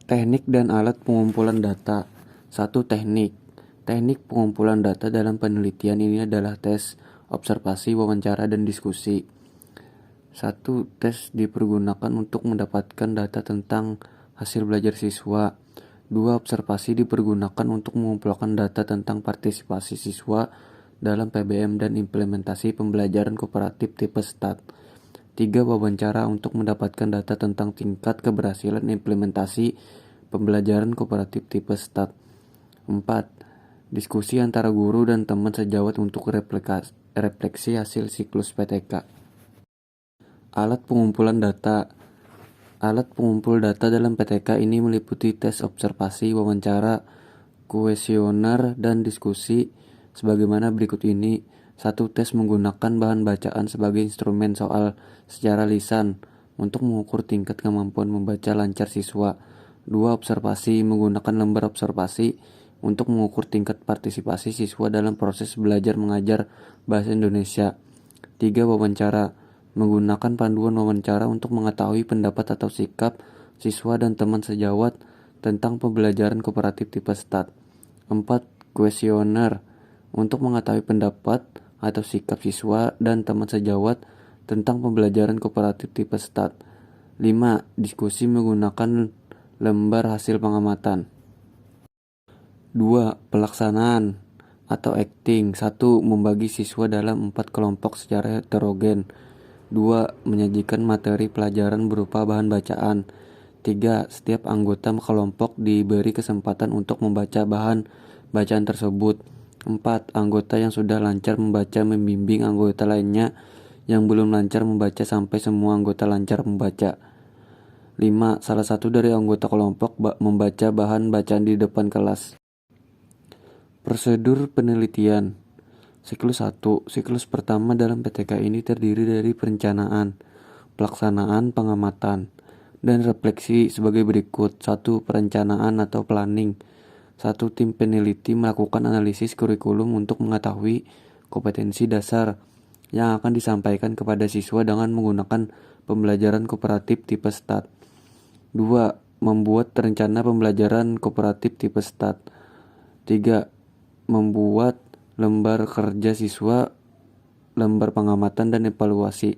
Teknik dan alat pengumpulan data. 1. Teknik. Teknik pengumpulan data dalam penelitian ini adalah tes, observasi, wawancara, dan diskusi. 1. Tes dipergunakan untuk mendapatkan data tentang hasil belajar siswa. 2. Observasi dipergunakan untuk mengumpulkan data tentang partisipasi siswa dalam PBM dan implementasi pembelajaran kooperatif tipe STAT. 3. Wawancara untuk mendapatkan data tentang tingkat keberhasilan implementasi pembelajaran kooperatif tipe STAT. 4. Diskusi antara guru dan teman sejawat untuk refleksi hasil siklus PTK. Alat pengumpulan data. Alat pengumpul data dalam PTK ini meliputi tes observasi, wawancara, kuesioner, dan diskusi sebagaimana berikut ini. 1. Tes menggunakan bahan bacaan sebagai instrumen soal secara lisan untuk mengukur tingkat kemampuan membaca lancar siswa. 2. Observasi menggunakan lembar observasi untuk mengukur tingkat partisipasi siswa dalam proses belajar mengajar bahasa Indonesia. 3. Wawancara menggunakan panduan wawancara untuk mengetahui pendapat atau sikap siswa dan teman sejawat tentang pembelajaran kooperatif tipe STAT. 4. Kuesioner untuk mengetahui pendapat atau sikap siswa dan teman sejawat tentang pembelajaran kooperatif tipe STAT. 5. Diskusi menggunakan lembar hasil pengamatan. 2. Pelaksanaan atau acting. 1. Membagi siswa dalam 4 kelompok secara heterogen. 2. Menyajikan materi pelajaran berupa bahan bacaan. 3. Setiap anggota kelompok diberi kesempatan untuk membaca bahan bacaan tersebut. 4. Anggota yang sudah lancar membaca membimbing anggota lainnya yang belum lancar membaca sampai semua anggota lancar membaca. 5. Salah satu dari anggota kelompok membaca bahan bacaan di depan kelas. Prosedur penelitian. Siklus 1. Siklus pertama dalam PTK ini terdiri dari perencanaan, pelaksanaan, pengamatan, dan refleksi sebagai berikut. 1. Perencanaan atau planning. 1. Tim peneliti melakukan analisis kurikulum untuk mengetahui kompetensi dasar yang akan disampaikan kepada siswa dengan menggunakan pembelajaran kooperatif tipe STAT. 2. Membuat rencana pembelajaran kooperatif tipe STAT. 3. Membuat lembar kerja siswa, lembar pengamatan dan evaluasi.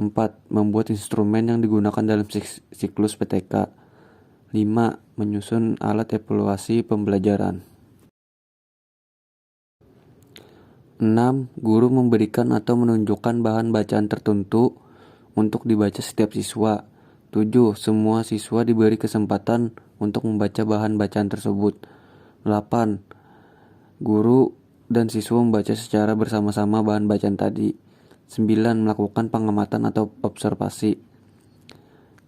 4. Membuat instrumen yang digunakan dalam siklus PTK. 5. Menyusun alat evaluasi pembelajaran. 6. Guru memberikan atau menunjukkan bahan bacaan tertentu untuk dibaca setiap siswa. 7. Semua siswa diberi kesempatan untuk membaca bahan bacaan tersebut. 8. Guru dan siswa membaca secara bersama-sama bahan bacaan tadi. 9. Melakukan pengamatan atau observasi.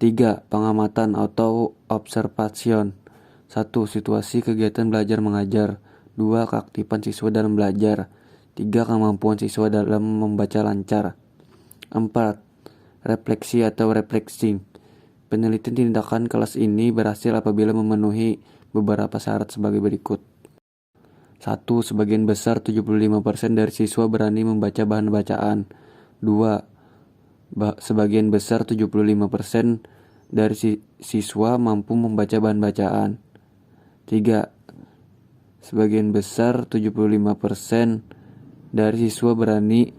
3. Pengamatan atau observation. 1. Situasi kegiatan belajar mengajar. 2. Keaktifan siswa dalam belajar. 3. Kemampuan siswa dalam membaca lancar. 4. Refleksi atau reflexing. Penelitian tindakan kelas ini berhasil apabila memenuhi beberapa syarat sebagai berikut. 1. Sebagian besar 75% dari siswa berani membaca bahan bacaan. 2. Sebagian besar 75% dari siswa mampu membaca bahan bacaan. 3. Sebagian besar 75% dari siswa berani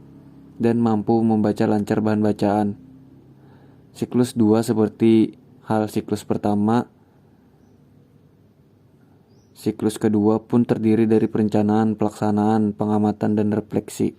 dan mampu membaca lancar bahan bacaan. Siklus 2 seperti hal siklus pertama. Siklus kedua pun terdiri dari perencanaan, pelaksanaan, pengamatan, dan refleksi.